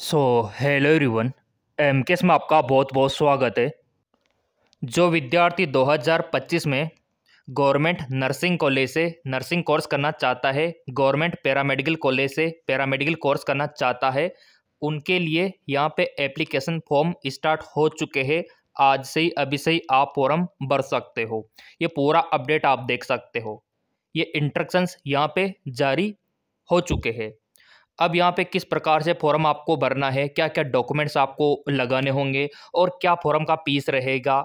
So hello everyone. MKS में आपका बहुत बहुत स्वागत है। जो विद्यार्थी 2025 में गवर्नमेंट नर्सिंग कॉलेज से नर्सिंग कोर्स करना चाहता है, गवर्नमेंट पैरामेडिकल कॉलेज से पैरामेडिकल कोर्स करना चाहता है, उनके लिए यहाँ पे एप्लीकेशन फॉर्म स्टार्ट हो चुके हैं। आज से ही, अभी से ही आप फॉर्म भर सकते हो। ये पूरा अपडेट आप देख सकते हो। ये इंस्ट्रक्शंस यहाँ पे जारी हो चुके हैं। अब यहाँ पे किस प्रकार से फॉर्म आपको भरना है, क्या क्या डॉक्यूमेंट्स आपको लगाने होंगे और क्या फॉर्म का फीस रहेगा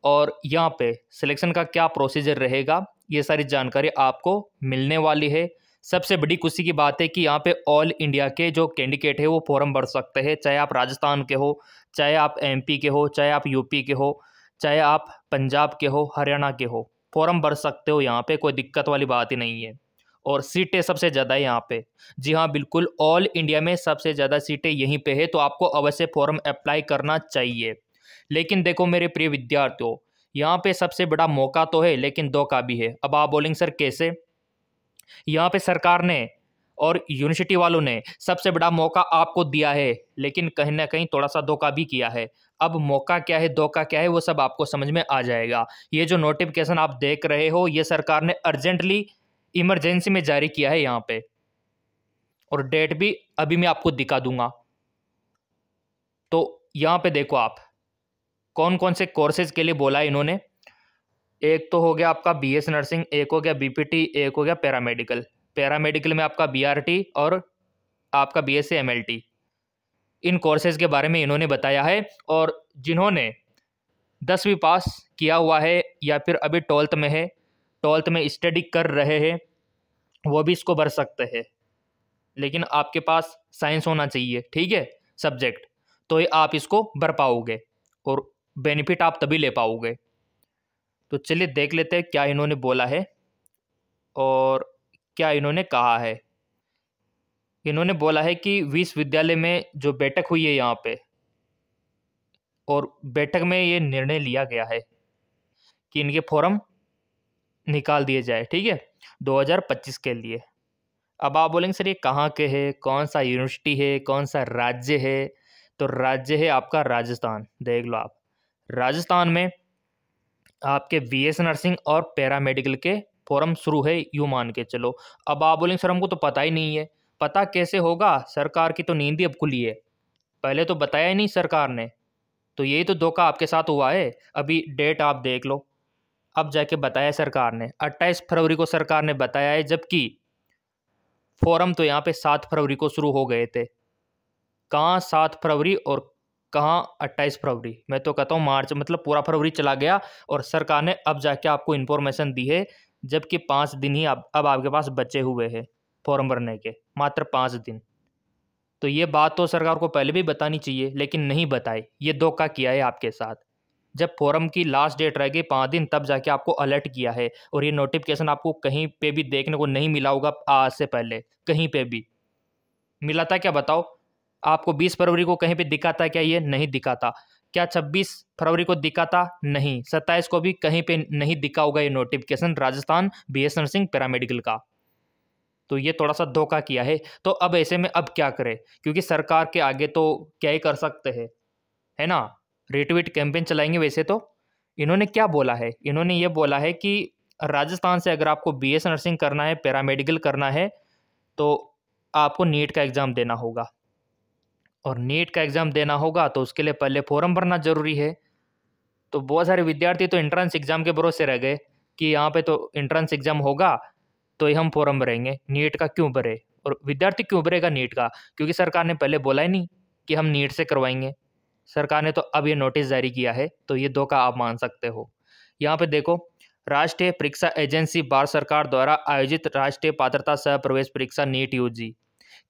और यहाँ पे सिलेक्शन का क्या प्रोसीजर रहेगा, ये सारी जानकारी आपको मिलने वाली है। सबसे बड़ी खुशी की बात है कि यहाँ पे ऑल इंडिया के जो कैंडिडेट है वो फॉर्म भर सकते हैं, चाहे आप राजस्थान के हो, चाहे आप एमपी के हो, चाहे आप यूपी के हो, चाहे आप पंजाब के हो, हरियाणा के हो, फॉर्म भर सकते हो। यहाँ पे कोई दिक्कत वाली बात ही नहीं है। और सीटें सबसे ज़्यादा है यहाँ पे। जी हाँ, बिल्कुल ऑल इंडिया में सबसे ज़्यादा सीटें यहीं पे है, तो आपको अवश्य फॉर्म अप्लाई करना चाहिए। लेकिन देखो मेरे प्रिय विद्यार्थियों, यहाँ पे सबसे बड़ा मौका तो है लेकिन धोखा भी है। अब आप बोलेंगे सर कैसे? यहाँ पे सरकार ने और यूनिवर्सिटी वालों ने सबसे बड़ा मौका आपको दिया है, लेकिन कहीं ना कहीं थोड़ा सा धोखा भी किया है। अब मौका क्या है, धोखा क्या है, वो सब आपको समझ में आ जाएगा। ये जो नोटिफिकेशन आप देख रहे हो, ये सरकार ने अर्जेंटली इमरजेंसी में जारी किया है यहाँ पे, और डेट भी अभी मैं आपको दिखा दूंगा। तो यहाँ पे देखो आप कौन कौन से कोर्सेज के लिए बोला है इन्होंने। एक तो हो गया आपका बीएस नर्सिंग, एक हो गया बीपीटी, एक हो गया पैरामेडिकल। पैरामेडिकल में आपका बीआरटी और आपका बीएससी एमएलटी, इन कोर्सेज के बारे में इन्होंने बताया है। और जिन्होंने 10वीं पास किया हुआ है या फिर अभी 12th में है, 12th में स्टडी कर रहे हैं, वो भी इसको भर सकते हैं। लेकिन आपके पास साइंस होना चाहिए, ठीक है, सब्जेक्ट, तो ये आप इसको भर पाओगे और बेनिफिट आप तभी ले पाओगे। तो चलिए देख लेते हैं क्या इन्होंने बोला है और क्या इन्होंने कहा है। इन्होंने बोला है कि विश्वविद्यालय में जो बैठक हुई है यहाँ पे, और बैठक में ये निर्णय लिया गया है कि इनके फॉर्म निकाल दिए जाए, ठीक है, 2025 के लिए। अब आप बोलेंगे सर ये कहाँ के है, कौन सा यूनिवर्सिटी है, कौन सा राज्य है? तो राज्य है आपका राजस्थान। देख लो आप, राजस्थान में आपके बीएस नर्सिंग और पैरामेडिकल के फॉर्म शुरू है, यूँ मान के चलो। अब आप बोलेंगे सर हमको तो पता ही नहीं है। पता कैसे होगा, सरकार की तो नींद ही अब खुली है, पहले तो बताया ही नहीं सरकार ने। तो यही तो धोखा आपके साथ हुआ है। अभी डेट आप देख लो, अब जाके बताया सरकार ने, 28 फरवरी को सरकार ने बताया है, जबकि फॉर्म तो यहाँ पे 7 फरवरी को शुरू हो गए थे। कहाँ 7 फरवरी और कहाँ 28 फरवरी? मैं तो कहता हूँ मार्च, मतलब पूरा फरवरी चला गया और सरकार ने अब जाके आपको इन्फॉर्मेशन दी है, जबकि 5 दिन ही अब आपके पास बचे हुए हैं फॉर्म भरने के, मात्र 5 दिन। तो ये बात तो सरकार को पहले भी बतानी चाहिए, लेकिन नहीं बताई। ये धोखा किया है आपके साथ। जब फॉर्म की लास्ट डेट रह गई 5 दिन, तब जाके आपको अलर्ट किया है। और ये नोटिफिकेशन आपको कहीं पे भी देखने को नहीं मिला होगा आज से पहले, कहीं पे भी मिला था क्या बताओ? आपको 20 फरवरी को कहीं पे दिखा था क्या? ये नहीं दिखा था। क्या 26 फरवरी को दिखा था? नहीं। 27 को भी कहीं पे नहीं दिखा होगा ये notification Rajasthan BS nursing paramedical का। तो ये थोड़ा सा धोखा किया है। तो अब ऐसे में अब क्या करें, क्योंकि सरकार के आगे तो क्या ही कर सकते हैं, है ना? रिट्वीट कैंपेन चलाएंगे। वैसे तो इन्होंने क्या बोला है, इन्होंने ये बोला है कि राजस्थान से अगर आपको बीएस नर्सिंग करना है, पैरामेडिकल करना है, तो आपको नीट का एग्ज़ाम देना होगा। और नीट का एग्ज़ाम देना होगा तो उसके लिए पहले फॉर्म भरना ज़रूरी है। तो बहुत सारे विद्यार्थी तो एंट्रेंस एग्ज़ाम के भरोसे रह गए कि यहाँ पे तो एंट्रेंस एग्ज़ाम होगा तो ही हम फॉर्म भरेंगे, नीट का क्यों भरे? और विद्यार्थी क्यों भरेगा नीट का? क्योंकि सरकार ने पहले बोला ही नहीं कि हम नीट से करवाएंगे। सरकार ने तो अब ये नोटिस जारी किया है, तो ये धोखा आप मान सकते हो। यहाँ पे देखो, राष्ट्रीय परीक्षा एजेंसी भारत सरकार द्वारा आयोजित राष्ट्रीय पात्रता सह प्रवेश परीक्षा नीट यूजी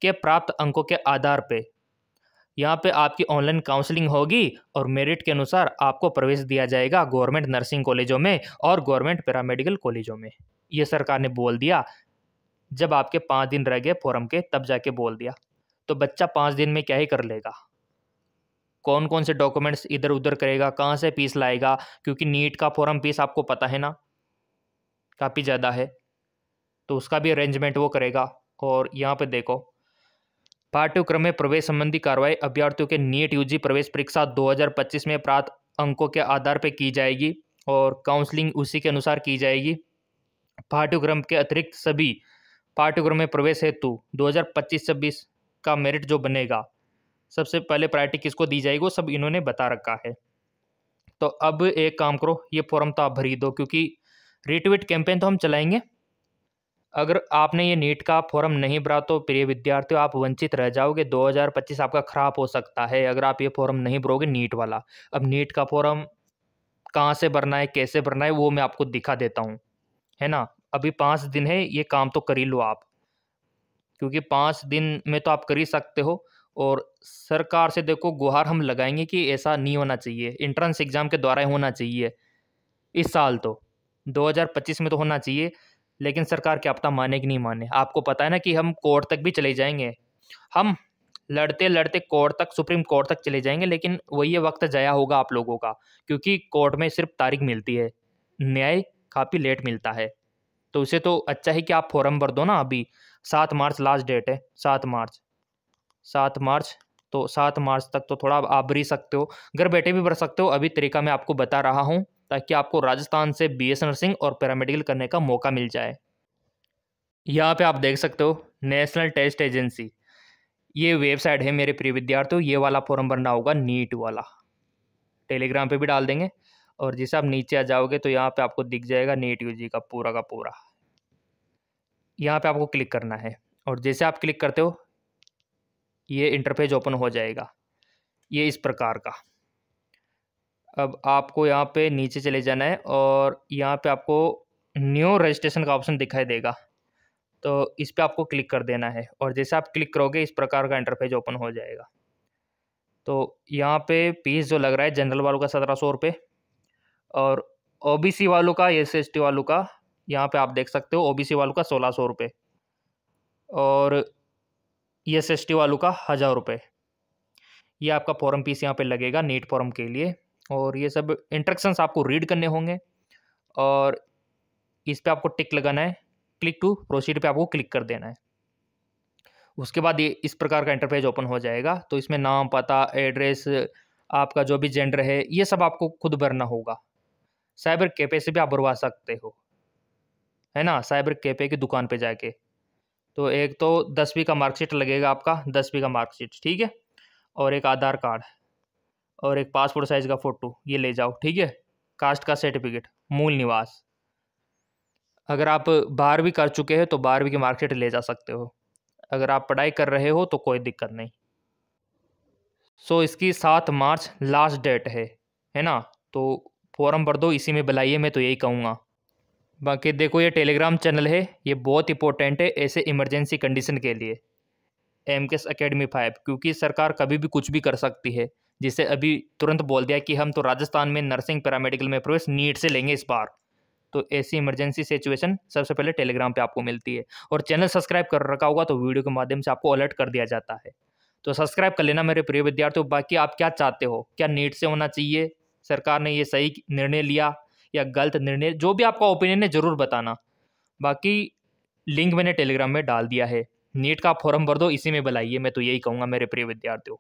के प्राप्त अंकों के आधार पे यहाँ पे आपकी ऑनलाइन काउंसलिंग होगी और मेरिट के अनुसार आपको प्रवेश दिया जाएगा गवर्नमेंट नर्सिंग कॉलेजों में और गवर्नमेंट पैरामेडिकल कॉलेजों में। ये सरकार ने बोल दिया, जब आपके 5 दिन रह गए फॉर्म के, तब जाके बोल दिया। तो बच्चा 5 दिन में क्या ही कर लेगा? कौन कौन से डॉक्यूमेंट्स इधर उधर करेगा, कहाँ से फीस लाएगा? क्योंकि नीट का फॉर्म फीस आपको पता है ना, काफ़ी ज़्यादा है, तो उसका भी अरेंजमेंट वो करेगा। और यहाँ पे देखो, पाठ्यक्रम में प्रवेश संबंधी कार्रवाई अभ्यर्थियों के नीट यूजी प्रवेश परीक्षा 2025 में प्राप्त अंकों के आधार पर की जाएगी और काउंसलिंग उसी के अनुसार की जाएगी। पाठ्यक्रम के अतिरिक्त सभी पाठ्यक्रम में प्रवेश हेतु 2025-26 का मेरिट जो बनेगा, सबसे पहले प्रायोरिटी किसको दी जाएगी वो सब इन्होंने बता रखा है। तो अब एक काम करो, ये फॉर्म तो आप भर ही दो, क्योंकि रिट्वीट कैंपेन तो हम चलाएंगे। अगर आपने ये नीट का फॉर्म नहीं भरा तो प्रिय विद्यार्थियों आप वंचित रह जाओगे। 2025 आपका खराब हो सकता है अगर आप ये फॉर्म नहीं भरोगे नीट वाला। अब नीट का फॉर्म कहाँ से भरना है, कैसे भरना है, वो मैं आपको दिखा देता हूँ, है ना। अभी 5 दिन है, ये काम तो कर ही लो आप, क्योंकि 5 दिन में तो आप कर ही सकते हो। और सरकार से देखो गुहार हम लगाएंगे कि ऐसा नहीं होना चाहिए, एंट्रेंस एग्जाम के द्वारा ही होना चाहिए इस साल, तो 2025 में तो होना चाहिए। लेकिन सरकार क्या पता माने कि नहीं माने। आपको पता है ना कि हम कोर्ट तक भी चले जाएंगे, हम लड़ते लड़ते कोर्ट तक, सुप्रीम कोर्ट तक चले जाएंगे, लेकिन वही वक्त जाया होगा आप लोगों का, क्योंकि कोर्ट में सिर्फ तारीख मिलती है, न्याय काफ़ी लेट मिलता है। तो उसे तो अच्छा है कि आप फॉर्म भर दो ना। अभी 7 मार्च लास्ट डेट है, 7 मार्च, 7 मार्च, तो 7 मार्च तक तो थोड़ा आप भर ही सकते हो, घर बैठे भी भर सकते हो। अभी तरीका मैं आपको बता रहा हूँ ताकि आपको राजस्थान से बीएस नर्सिंग और पैरामेडिकल करने का मौका मिल जाए। यहाँ पे आप देख सकते हो नेशनल टेस्ट एजेंसी, ये वेबसाइट है मेरे प्रिय विद्यार्थियों। ये वाला फॉर्म भरना होगा, नीट वाला। टेलीग्राम पे भी डाल देंगे। और जैसे आप नीचे आ जाओगे तो यहाँ पे आपको दिख जाएगा नीट यूजी का पूरा। यहाँ पे आपको क्लिक करना है और जैसे आप क्लिक करते हो ये इंटरफेस ओपन हो जाएगा, ये इस प्रकार का। अब आपको यहाँ पे नीचे चले जाना है और यहाँ पे आपको न्यू रजिस्ट्रेशन का ऑप्शन दिखाई देगा, तो इस पर आपको क्लिक कर देना है। और जैसे आप क्लिक करोगे इस प्रकार का इंटरफेस ओपन हो जाएगा। तो यहाँ पे फीस जो लग रहा है जनरल वालों का 1700 रुपये और ओबीसी वालों का, SC/ST वालों का यहाँ पे आप देख सकते हो, ओबीसी वालों का 1600 रुपये और SC/ST वालों का 1000 रुपये। ये आपका फॉर्म फीस यहाँ पे लगेगा नीट फॉर्म के लिए। और ये सब इंस्ट्रक्शंस आपको रीड करने होंगे और इस पे आपको टिक लगाना है, क्लिक टू प्रोसीड पे आपको क्लिक कर देना है। उसके बाद ये इस प्रकार का इंटरफेस ओपन हो जाएगा। तो इसमें नाम, पता, एड्रेस, आपका जो भी जेंडर है, ये सब आपको खुद भरना होगा। साइबर कैफे से भी आप भरवा सकते हो, है ना, साइबर कैफे की दुकान पे जाके। तो एक तो 10वीं का मार्कशीट लगेगा आपका, 10वीं का मार्कशीट, ठीक है, और एक आधार कार्ड और एक पासपोर्ट साइज का फ़ोटो, ये ले जाओ, ठीक है। कास्ट का सर्टिफिकेट, मूल निवास। अगर आप 12वीं कर चुके हैं तो 12वीं की मार्कशीट ले जा सकते हो। अगर आप पढ़ाई कर रहे हो तो कोई दिक्कत नहीं। सो इसकी 7 मार्च लास्ट डेट है ना। तो फॉर्म भर दो, इसी में बुलाइए, मैं तो यही कहूँगा। बाकी देखो ये टेलीग्राम चैनल है, ये बहुत इंपॉर्टेंट है ऐसे इमरजेंसी कंडीशन के लिए, एमकेएस एकेडमी 5, क्योंकि सरकार कभी भी कुछ भी कर सकती है। जिसे अभी तुरंत बोल दिया कि हम तो राजस्थान में नर्सिंग पैरामेडिकल में प्रवेश नीट से लेंगे इस बार। तो ऐसी इमरजेंसी सिचुएशन सबसे पहले टेलीग्राम पे आपको मिलती है। और चैनल सब्सक्राइब कर रखा होगा तो वीडियो के माध्यम से आपको अलर्ट कर दिया जाता है। तो सब्सक्राइब कर लेना मेरे प्रिय विद्यार्थियों। बाकी आप क्या चाहते हो, क्या नीट से होना चाहिए, सरकार ने ये सही निर्णय लिया या गलत निर्णय, जो भी आपका ओपिनियन है ज़रूर बताना। बाकी लिंक मैंने टेलीग्राम में डाल दिया है, नीट का फॉर्म भर दो, इसी में बुलाइए, मैं तो यही कहूँगा मेरे प्रिय विद्यार्थियों।